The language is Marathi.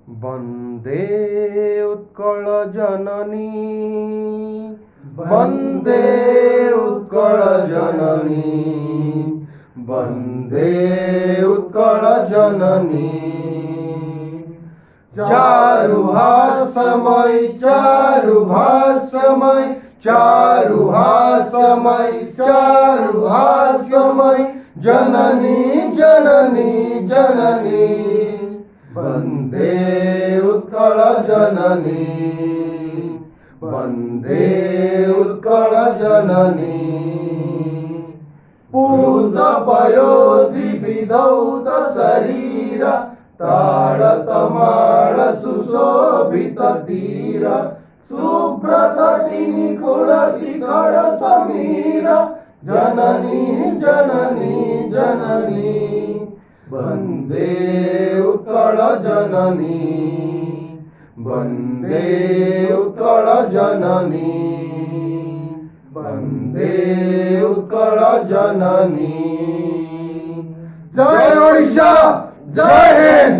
वन्दे उत्कल जननी वन्दे उत्कल जननी वन्दे उत्कल जननी चारुहासमय चारुभासमय चारुहासमय चारुभासमय जननी जननी जननी वन्दे उत्कल जननी वन्दे उत्कल जननी पूतपयोधिविधौत शरीर ताडतमाड सुशोभित तीर सुब्रत निकुल शिखर समीर जननी जननी जननी वन्दे उत्कल जननी वन्दे उत्कल जननी वन्दे उत्कल जननी। जय ओडिशा, जय हिंद।